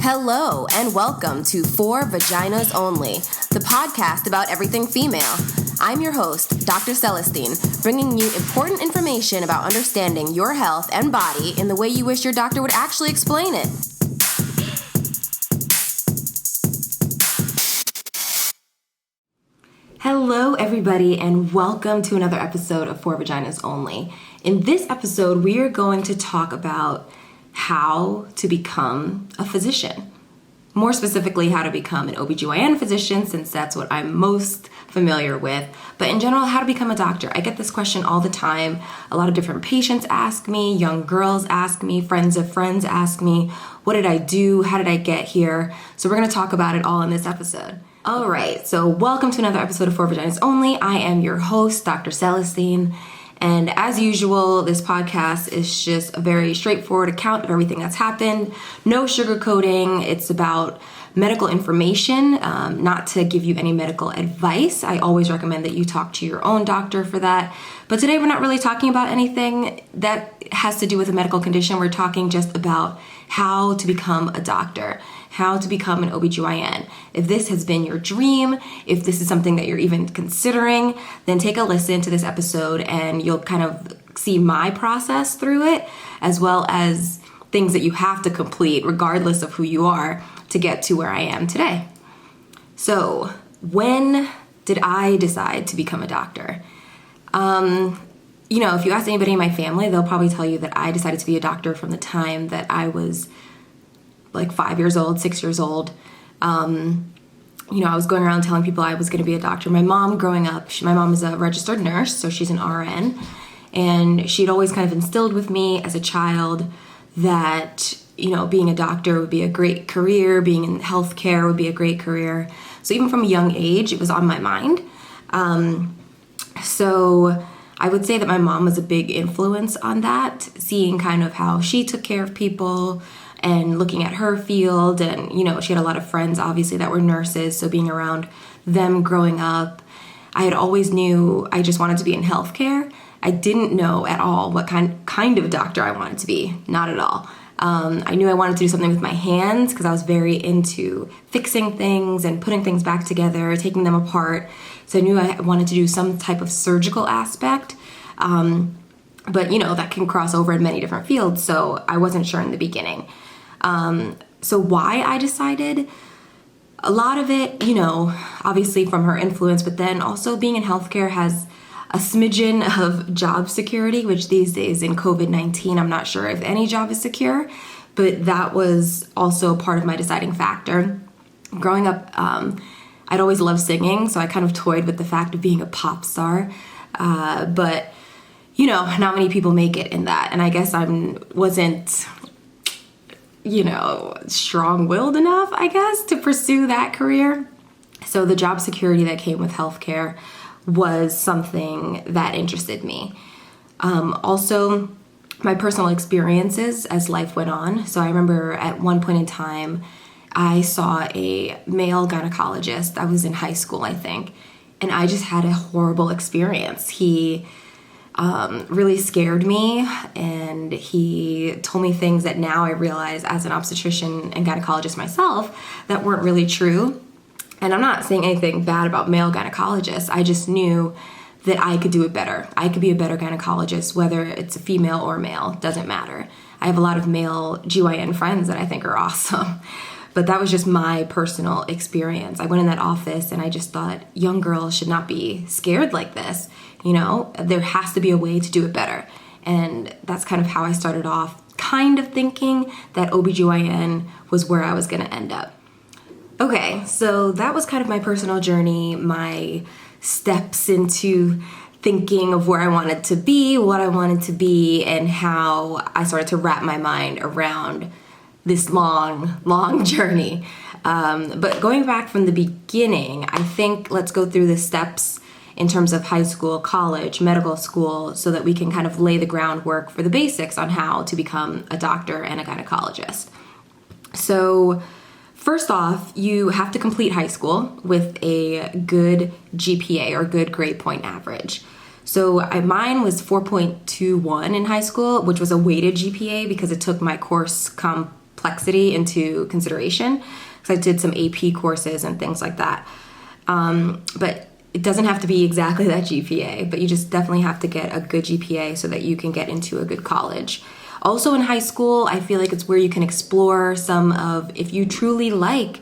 Hello and welcome to For Vaginas Only, the podcast about everything female. I'm your host, Dr. Celestine, bringing you important information about understanding your health and body in the way you wish your doctor would actually explain it. Hello, everybody, and welcome to another episode of For Vaginas Only. In this episode, we are going to talk about how to become a physician. More specifically, how to become an OBGYN physician, since that's what I'm most familiar with. But in general, how to become a doctor. I get this question all the time. A lot of different patients ask me, young girls ask me, friends of friends ask me, what did I do? How did I get here? So we're going to talk about it all in this episode. All right, so welcome to another episode of For Vaginas Only. I am your host, Dr. Celestine. And as usual, this podcast is just a very straightforward account of everything that's happened. No sugarcoating. It's about medical information, not to give you any medical advice. I always recommend that you talk to your own doctor for that. But today we're not really talking about anything that has to do with a medical condition. We're talking just about how to become a doctor, how to become an OBGYN. If this has been your dream, if this is something that you're even considering, then take a listen to this episode and you'll kind of see my process through it, as well as things that you have to complete regardless of who you are to get to where I am today. So, when did I decide to become a doctor? If you ask anybody in my family, they'll probably tell you that I decided to be a doctor from the time that I was like 5 years old, 6 years old. I was going around telling people I was going to be a doctor. My mom growing up, my mom is a registered nurse, so she's an RN. And she'd always kind of instilled with me as a child that, being a doctor would be a great career, being in healthcare would be a great career. So even from a young age, it was on my mind. So I would say that my mom was a big influence on that, seeing kind of how she took care of people and looking at her field. And, she had a lot of friends, obviously, that were nurses. So being around them growing up, I had always knew I just wanted to be in healthcare. I didn't know at all what kind of doctor I wanted to be. Not at all. I knew I wanted to do something with my hands because I was very into fixing things and putting things back together, taking them apart. So I knew I wanted to do some type of surgical aspect. But that can cross over in many different fields. So I wasn't sure in the beginning. So why I decided, a lot of it, obviously from her influence, but then also being in healthcare has a smidgen of job security, which these days in COVID-19, I'm not sure if any job is secure, but that was also part of my deciding factor. Growing up, I'd always loved singing, so I kind of toyed with the fact of being a pop star, but not many people make it in that, and I guess I wasn't strong-willed enough, I guess, to pursue that career. So the job security that came with healthcare was something that interested me. Also, my personal experiences as life went on. So I remember at one point in time, I saw a male gynecologist. I was in high school, I think, and I just had a horrible experience. He really scared me, and he told me things that now I realize as an obstetrician and gynecologist myself that weren't really true. And I'm not saying anything bad about male gynecologists. I just knew that I could do it better. I could be a better gynecologist, whether it's a female or male, doesn't matter. I have a lot of male GYN friends that I think are awesome. But that was just my personal experience. I went in that office and I just thought, young girls should not be scared like this. There has to be a way to do it better. And that's kind of how I started off, kind of thinking that OBGYN was where I was going to end up. Okay, so that was kind of my personal journey, my steps into thinking of where I wanted to be, what I wanted to be, and how I started to wrap my mind around this long, long journey. But going back from the beginning, I think let's go through the steps in terms of high school, college, medical school, so that we can kind of lay the groundwork for the basics on how to become a doctor and a gynecologist. So first off, you have to complete high school with a good GPA or good grade point average. So mine was 4.21 in high school, which was a weighted GPA because it took my course complexity into consideration, because I did some AP courses and things like that. But it doesn't have to be exactly that GPA, but you just definitely have to get a good GPA so that you can get into a good college. Also in high school, I feel like it's where you can explore some of, if you truly like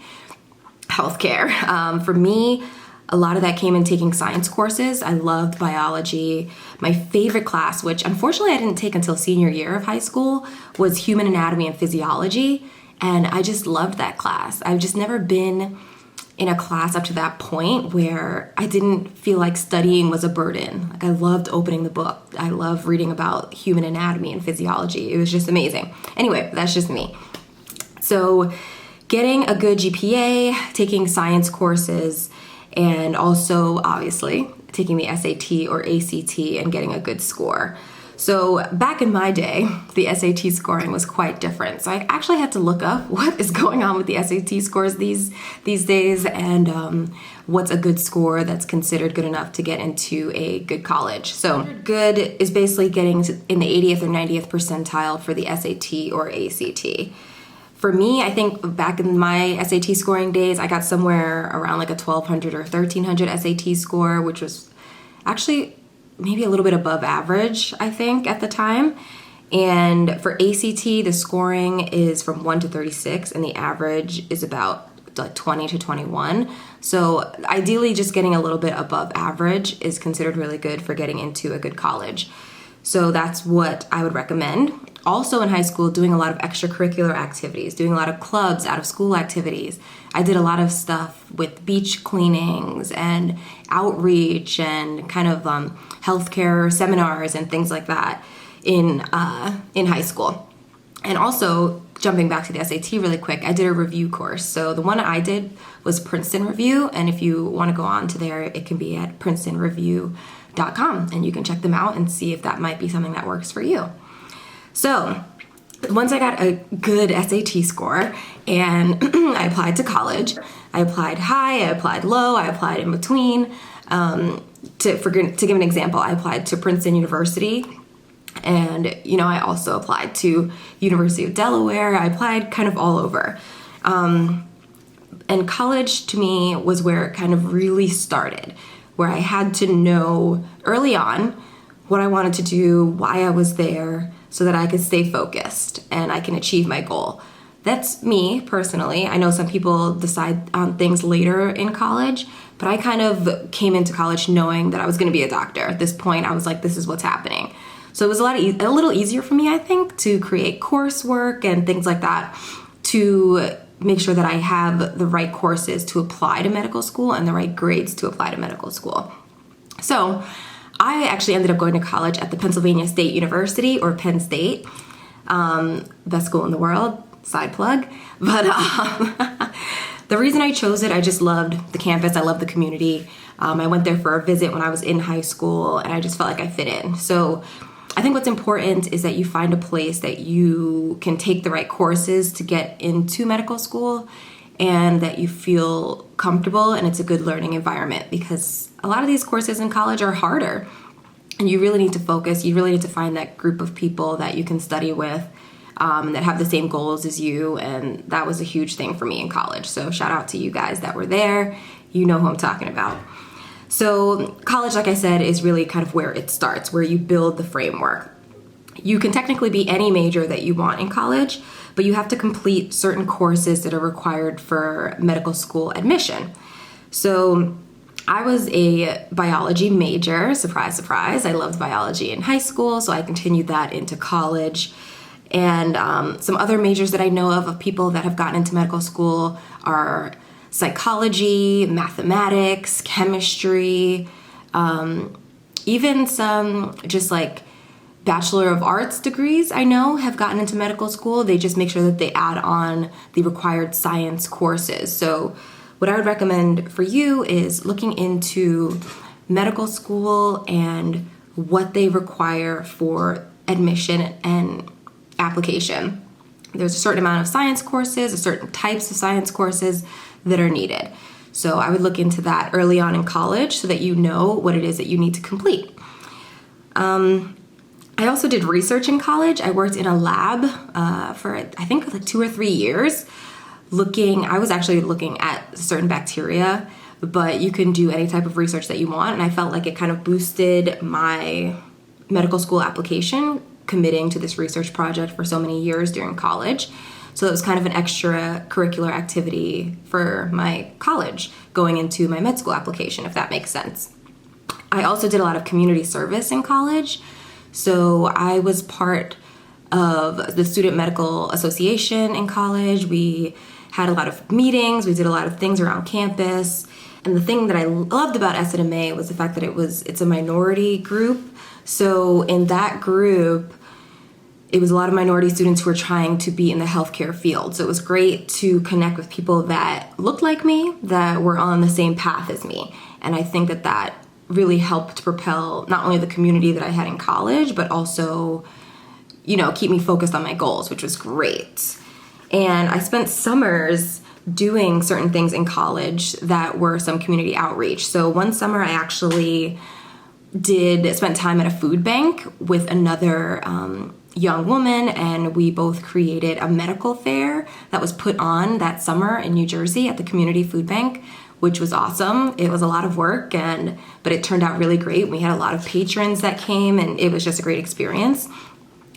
healthcare. For me, a lot of that came in taking science courses. I loved biology. My favorite class, which unfortunately I didn't take until senior year of high school, was human anatomy and physiology. And I just loved that class. I've just never been in a class up to that point where I didn't feel like studying was a burden. Like I loved opening the book. I love reading about human anatomy and physiology. It was just amazing. Anyway, that's just me. So getting a good GPA, taking science courses, and also obviously taking the SAT or ACT and getting a good score. So back in my day, the SAT scoring was quite different. So I actually had to look up what is going on with the SAT scores these days, and what's a good score that's considered good enough to get into a good college. So good is basically getting in the 80th or 90th percentile for the SAT or ACT. For me, I think back in my SAT scoring days, I got somewhere around like a 1200 or 1300 SAT score, which was actually maybe a little bit above average, I think, at the time. And for ACT, the scoring is from 1 to 36, and the average is about like 20 to 21. So ideally, just getting a little bit above average is considered really good for getting into a good college. So that's what I would recommend. Also in high school, doing a lot of extracurricular activities, doing a lot of clubs, out of school activities. I did a lot of stuff with beach cleanings and outreach and kind of healthcare seminars and things like that in high school. And also, jumping back to the SAT really quick, I did a review course. So the one I did was Princeton Review, and if you want to go on to there, it can be at princetonreview.com, and you can check them out and see if that might be something that works for you. So once I got a good SAT score and I applied to college, I applied high, I applied low, I applied in between. To give an example, I applied to Princeton University, and I also applied to University of Delaware. I applied kind of all over. And college to me was where it kind of really started, where I had to know early on what I wanted to do, why I was there, so that I could stay focused and I can achieve my goal. That's me personally. I know some people decide on things later in college, but I kind of came into college knowing that I was going to be a doctor. At this point, I was like, this is what's happening. So it was a little easier for me, I think, to create coursework and things like that to make sure that I have the right courses to apply to medical school and the right grades to apply to medical school. So I actually ended up going to college at the Pennsylvania State University, or Penn State. Best school in the world, side plug. But the reason I chose it, I just loved the campus. I loved the community. I went there for a visit when I was in high school, and I just felt like I fit in. So I think what's important is that you find a place that you can take the right courses to get into medical school, and that you feel comfortable and it's a good learning environment, because a lot of these courses in college are harder and you really need to focus. You really need to find that group of people that you can study with that have the same goals as you, and that was a huge thing for me in college. So shout out to you guys that were there. You know who I'm talking about. So college, like I said, is really kind of where it starts, where you build the framework. You can technically be any major that you want in college, but you have to complete certain courses that are required for medical school admission. So I was a biology major, surprise, surprise. I loved biology in high school, so I continued that into college. And some other majors that I know of people that have gotten into medical school are psychology, mathematics, chemistry, even some just like Bachelor of Arts degrees I know have gotten into medical school. They just make sure that they add on the required science courses. So what I would recommend for you is looking into medical school and what they require for admission and application. There's a certain amount of science courses, a certain types of science courses that are needed. So I would look into that early on in college so that you know what it is that you need to complete. I also did research in college. I worked in a lab for I think like 2 or 3 years. I was actually looking at certain bacteria, but you can do any type of research that you want. And I felt like it kind of boosted my medical school application, committing to this research project for so many years during college. So it was kind of an extracurricular activity for my college going into my med school application, if that makes sense. I also did a lot of community service in college. So I was part of the Student Medical Association in college. We had a lot of meetings. We did a lot of things around campus. And the thing that I loved about SNMA was the fact that it's a minority group. So in that group, it was a lot of minority students who were trying to be in the healthcare field. So it was great to connect with people that looked like me, that were on the same path as me. And I think that really helped propel not only the community that I had in college, but also, keep me focused on my goals, which was great. And I spent summers doing certain things in college that were some community outreach. So one summer I actually spent time at a food bank with another young woman, and we both created a medical fair that was put on that summer in New Jersey at the community food bank, which was awesome. It was a lot of work, but it turned out really great. We had a lot of patrons that came, and it was just a great experience.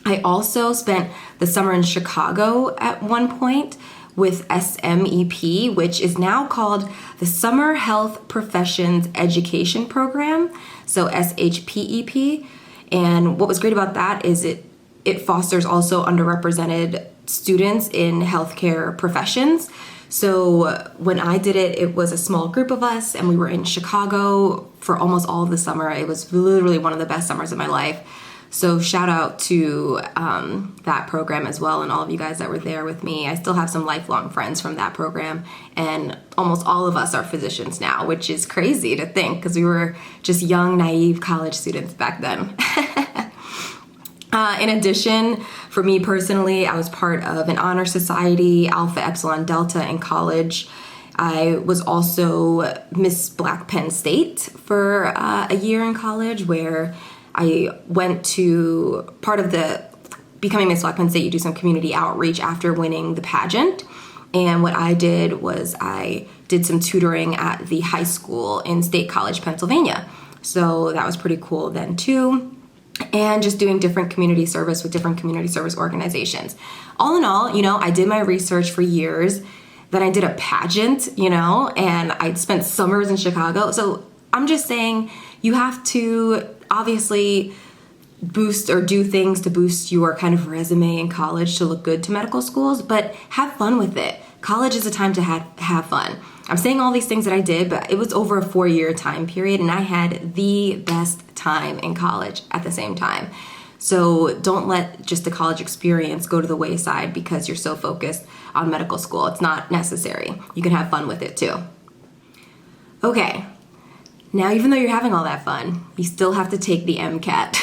I also spent the summer in Chicago at one point with SMEP, which is now called the Summer Health Professions Education Program, so SHPEP. And what was great about that is it fosters also underrepresented students in healthcare professions. So when I did it, it was a small group of us, and we were in Chicago for almost all of the summer. It was literally one of the best summers of my life. So shout out to that program as well, and all of you guys that were there with me. I still have some lifelong friends from that program, and almost all of us are physicians now, which is crazy to think because we were just young, naive college students back then. In addition, for me personally, I was part of an honor society, Alpha Epsilon Delta, in college. I was also Miss Black Penn State for a year in college, where I went to part of the becoming Miss Black Penn State. You do some community outreach after winning the pageant. And what I did was I did some tutoring at the high school in State College, Pennsylvania. So that was pretty cool then too. And just doing different community service with different community service organizations. All in all, I did my research for years. Then I did a pageant, and I spent summers in Chicago. So I'm just saying you have to obviously boost or do things to boost your kind of resume in college to look good to medical schools, but have fun with it. College is a time to have fun. I'm saying all these things that I did, but it was over a 4-year time period, and I had the best time in college at the same time. So don't let just the college experience go to the wayside because you're so focused on medical school. It's not necessary. You can have fun with it too. Okay, now even though you're having all that fun, you still have to take the MCAT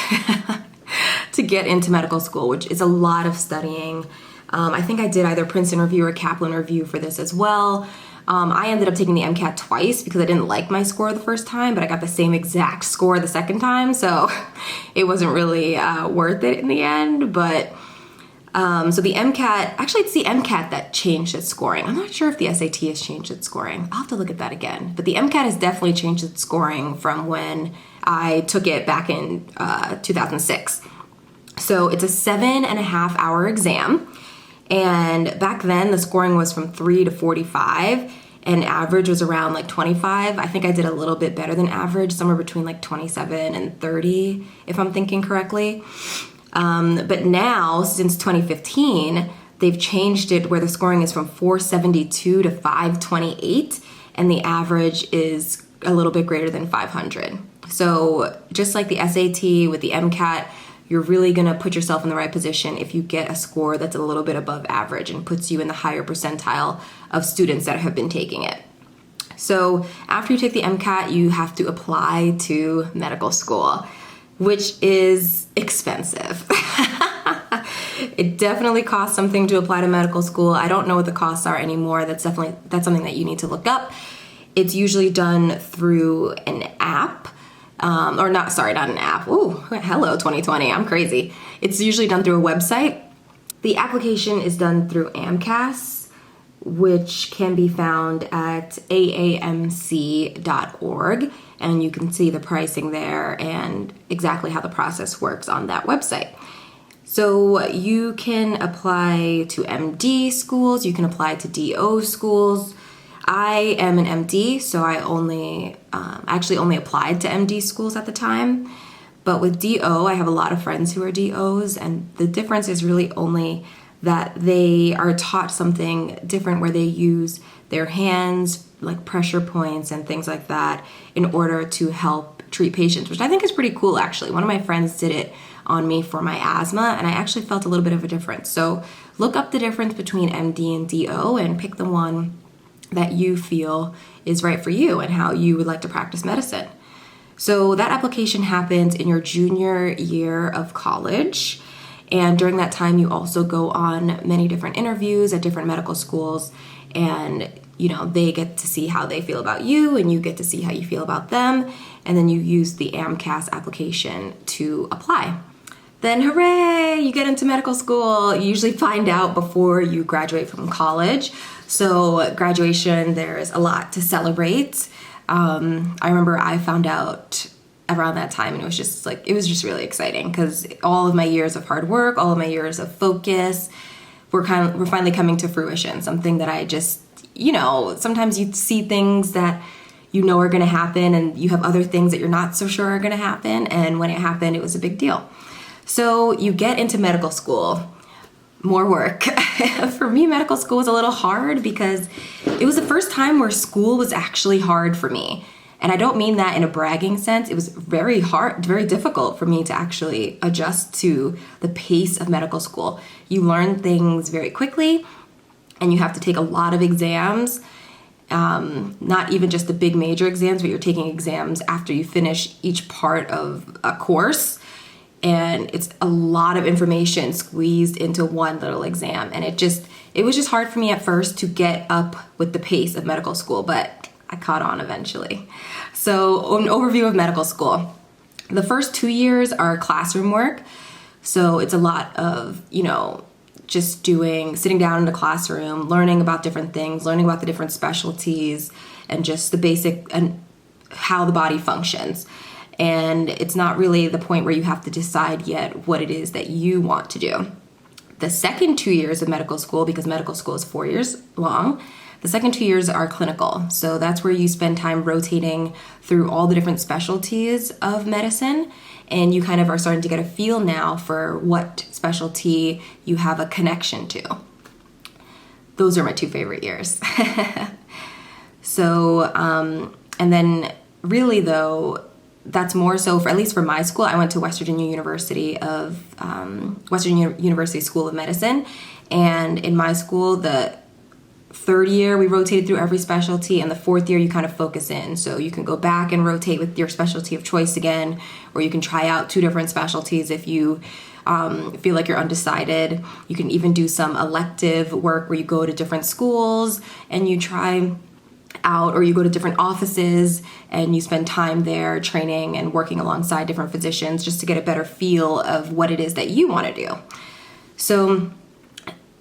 to get into medical school, which is a lot of studying. I think I did either Princeton Review or Kaplan Review for this as well. I ended up taking the MCAT twice because I didn't like my score the first time, but I got the same exact score the second time, so it wasn't really worth it in the end. But so the MCAT, actually it's the MCAT that changed its scoring. I'm not sure if the SAT has changed its scoring. I'll have to look at that again. But the MCAT has definitely changed its scoring from when I took it back in 2006. So it's a 7.5-hour exam. And back then the scoring was from 3 to 45, and average was around like 25. I think I did a little bit better than average, somewhere between like 27 and 30, if I'm thinking correctly. But now, since 2015, they've changed it where the scoring is from 472 to 528, and the average is a little bit greater than 500. So just like the SAT with the MCAT, you're really going to put yourself in the right position if you get a score that's a little bit above average and puts you in the higher percentile of students that have been taking it. So after you take the MCAT, you have to apply to medical school, which is expensive. It definitely costs something to apply to medical school. I don't know what the costs are anymore. That's something that you need to look up. It's usually done through an app or not, sorry, not an app. Ooh, hello 2020, I'm crazy. It's usually done through a website. The application is done through AMCAS, which can be found at aamc.org, and you can see the pricing there and exactly how the process works on that website. So you can apply to MD schools, you can apply to DO schools. I am an MD, so I actually only applied to MD schools at the time. But with DO, I have a lot of friends who are DOs, and the difference is really only that they are taught something different where they use their hands, like pressure points and things like that, in order to help treat patients, which I think is pretty cool, actually. One of my friends did it on me for my asthma, and I actually felt a little bit of a difference. So look up the difference between MD and DO and pick the one that you feel is right for you and how you would like to practice medicine. So that application happens in your junior year of college. And during that time, you also go on many different interviews at different medical schools, and they get to see how they feel about you, and you get to see how you feel about them, and then you use the AMCAS application to apply. Then hooray, you get into medical school. You usually find out before you graduate from college. So graduation, there's a lot to celebrate. I remember I found out around that time, and it was just really exciting because all of my years of hard work, all of my years of focus, we're finally coming to fruition. Something that I just, sometimes you see things that are going to happen, and you have other things that you're not so sure are going to happen. And when it happened, it was a big deal. So you get into medical school, more work. For me, medical school was a little hard because it was the first time where school was actually hard for me. And I don't mean that in a bragging sense. It was very hard, very difficult for me to actually adjust to the pace of medical school. You learn things very quickly, and you have to take a lot of exams. Not even just the big major exams, but you're taking exams after you finish each part of a course. And it's a lot of information squeezed into one little exam. And it was just hard for me at first to get up with the pace of medical school, but I caught on eventually. So an overview of medical school. The first 2 years are classroom work. So it's a lot of, just sitting down in a classroom, learning about different things, learning about the different specialties, and just the basic and how the body functions. And it's not really the point where you have to decide yet what it is that you want to do. The second 2 years of medical school, because medical school is 4 years long, the second 2 years are clinical. So that's where you spend time rotating through all the different specialties of medicine, and you kind of are starting to get a feel now for what specialty you have a connection to. Those are my two favorite years. So, and then really though, that's more so for, at least for my school, I went to West Virginia University School of Medicine. And in my school, the third year we rotated through every specialty, and the fourth year you kind of focus in. So you can go back and rotate with your specialty of choice again, or you can try out 2 different specialties if you feel like you're undecided. You can even do some elective work where you go to different schools and you try out, or you go to different offices and you spend time there training and working alongside different physicians just to get a better feel of what it is that you want to do. So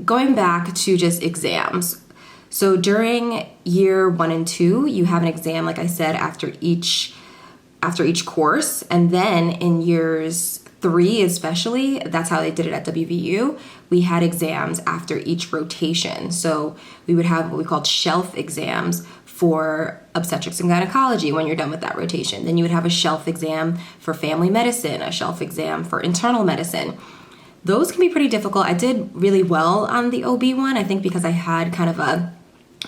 going back to just exams. So during year 1 and 2, you have an exam, like I said, after each course. And then in years 3 especially, that's how they did it at WVU, we had exams after each rotation. So we would have what we called shelf exams for obstetrics and gynecology when you're done with that rotation. Then you would have a shelf exam for family medicine, a shelf exam for internal medicine. Those can be pretty difficult. I did really well on the OB one, I think because I had kind of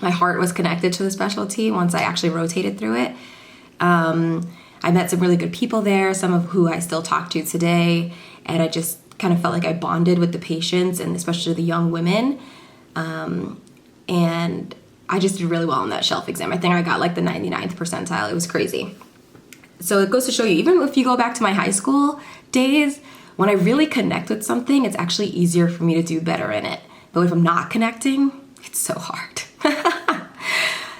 my heart was connected to the specialty once I actually rotated through it. I met some really good people there, some of who I still talk to today, and I just kind of felt like I bonded with the patients and especially the young women. And I just did really well on that shelf exam. I think I got like the 99th percentile. It was crazy. So it goes to show you, even if you go back to my high school days, when I really connect with something, it's actually easier for me to do better in it. But if I'm not connecting, it's so hard.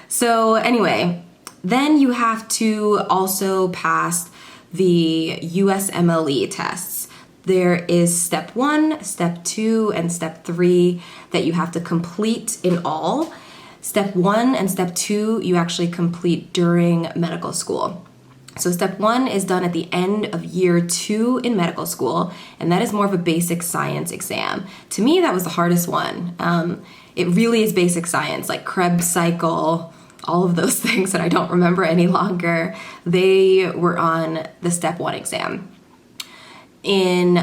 So anyway, then you have to also pass the USMLE tests. There is step 1, step 2, and step 3 that you have to complete in all. Step 1 and step 2 you actually complete during medical school. So step 1 is done at the end of year 2 in medical school, and that is more of a basic science exam. To me, that was the hardest one. It really is basic science, like Krebs cycle, all of those things that I don't remember any longer. They were on the step 1 exam. In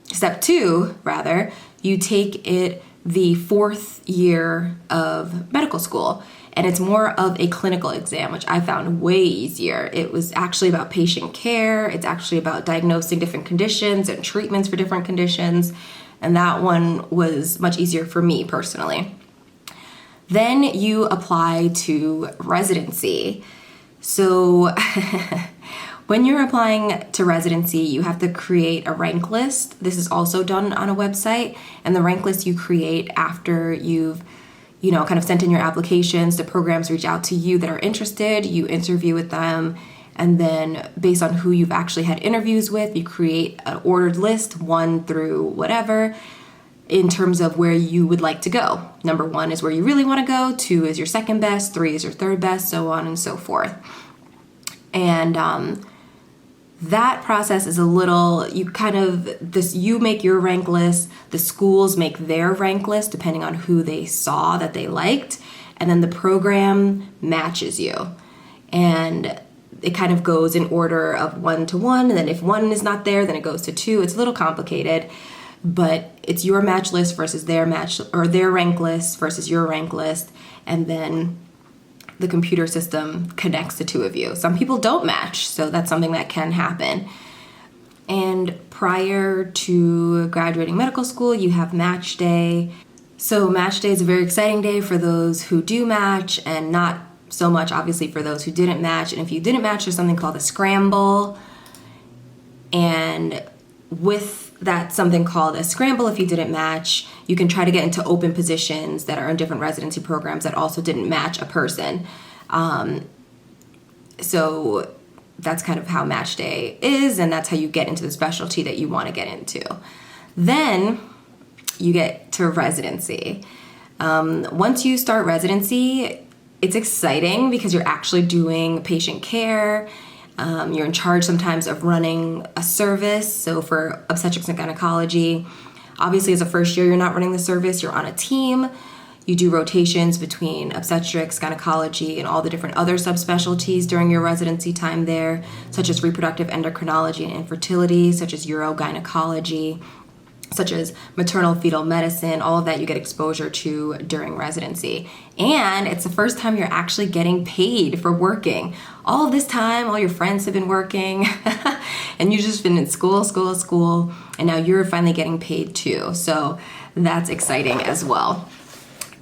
step 2, rather, you take it the 4th year of medical school, and it's more of a clinical exam, which I found way easier. It was actually about patient care. It's actually about diagnosing different conditions and treatments for different conditions, and that one was much easier for me personally. Then you apply to residency. So when you're applying to residency, you have to create a rank list. This is also done on a website, and the rank list you create after you've kind of sent in your applications. The programs reach out to you that are interested, you interview with them, and then based on who you've actually had interviews with, you create an ordered list, 1 through whatever, in terms of where you would like to go. Number 1 is where you really want to go, 2 is your second best, 3 is your third best, so on and so forth. And that process is a little, you make your rank list, the schools make their rank list depending on who they saw that they liked, and then the program matches you. And it kind of goes in order of 1 to 1, and then if 1 is not there, then it goes to 2. It's a little complicated, but it's your match list versus their rank list versus your rank list, and then the computer system connects the 2 of you. Some people don't match, so that's something that can happen. And prior to graduating medical school, you have match day. So match day is a very exciting day for those who do match, and not so much obviously for those who didn't match. And if you didn't match, there's something called a scramble. And with that something called a scramble, if you didn't match, you can try to get into open positions that are in different residency programs that also didn't match a person. So that's kind of how match day is, and that's how you get into the specialty that you want to get into. Then you get to residency. Once you start residency, it's exciting because you're actually doing patient care. You're in charge sometimes of running a service. So for obstetrics and gynecology, obviously as a first year, you're not running the service, you're on a team. You do rotations between obstetrics, gynecology, and all the different other subspecialties during your residency time there, such as reproductive endocrinology and infertility, such as urogynecology, such as maternal fetal medicine. All of that you get exposure to during residency. And it's the first time you're actually getting paid for working. All of this time, all your friends have been working and you've just been in school, and now you're finally getting paid too. So that's exciting as well.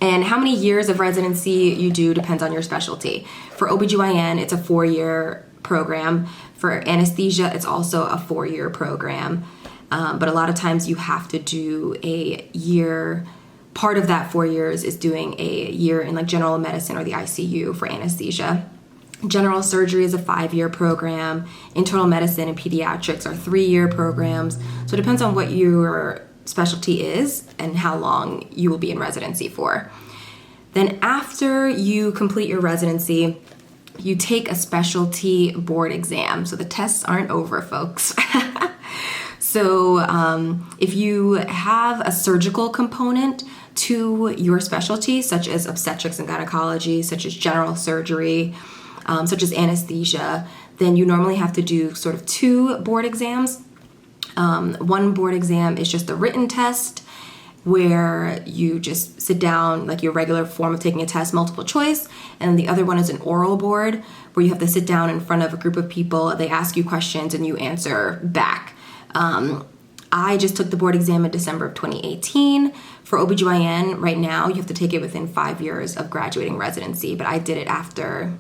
And how many years of residency you do depends on your specialty. For OBGYN, it's a 4-year program. For anesthesia, it's also a 4-year program. But a lot of times you have to do a year. Part of that 4 years is doing a year in like general medicine or the ICU for anesthesia. General surgery is a 5-year program. Internal medicine and pediatrics are 3-year programs. So it depends on what your specialty is and how long you will be in residency for. Then after you complete your residency, you take a specialty board exam. So the tests aren't over, folks. So if you have a surgical component to your specialty, such as obstetrics and gynecology, such as general surgery, such as anesthesia, then you normally have to do sort of 2 board exams. One board exam is just a written test where you just sit down, like your regular form of taking a test, multiple choice, and the other one is an oral board where you have to sit down in front of a group of people. They ask you questions and you answer back. I just took the board exam in December of 2018. For OBGYN, right now, you have to take it within 5 years of graduating residency, but I did it after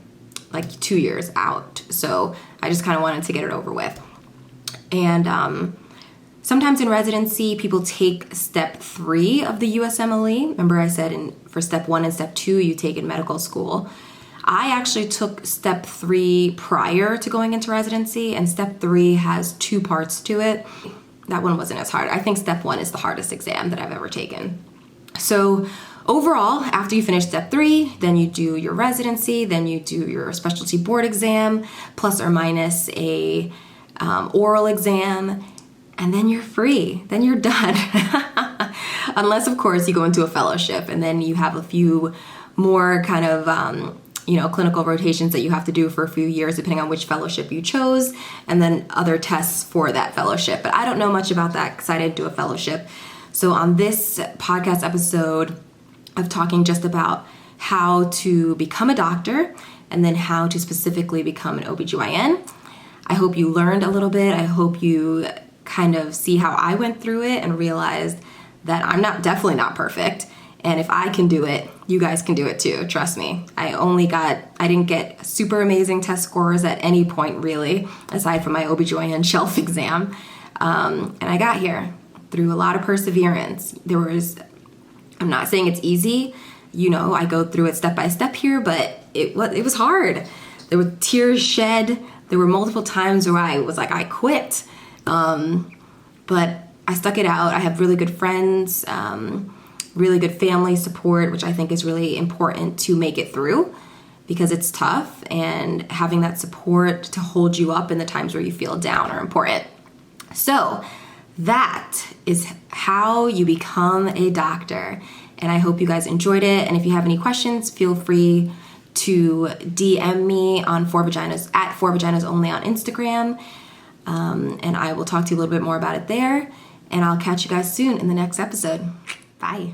like 2 years out. So I just kind of wanted to get it over with. And sometimes in residency, people take step 3 of the USMLE. Remember I said for step 1 and step 2, you take in medical school. I actually took step 3 prior to going into residency, and step 3 has 2 parts to it. That one wasn't as hard. I think step 1 is the hardest exam that I've ever taken. So overall, after you finish step 3, then you do your residency, then you do your specialty board exam, plus or minus a oral exam, and then you're free. Then you're done. Unless, of course, you go into a fellowship, and then you have a few more kind of clinical rotations that you have to do for a few years, depending on which fellowship you chose, and then other tests for that fellowship. But I don't know much about that because I didn't do a fellowship. So on this podcast episode of talking just about how to become a doctor and then how to specifically become an OBGYN, I hope you learned a little bit. I hope you kind of see how I went through it and realized that I'm definitely not perfect. And if I can do it, you guys can do it too. Trust me. I didn't get super amazing test scores at any point really, aside from my OBGYN shelf exam. And I got here through a lot of perseverance. I'm not saying it's easy. I go through it step by step here, but it was hard. There were tears shed. There were multiple times where I was like, I quit. But I stuck it out. I have really good friends, really good family support, which I think is really important to make it through because it's tough, and having that support to hold you up in the times where you feel down are important. So that is how you become a doctor, and I hope you guys enjoyed it. And if you have any questions, feel free to DM me on 4vaginas at 4vaginas only on Instagram, and I will talk to you a little bit more about it there. And I'll catch you guys soon in the next episode. Bye.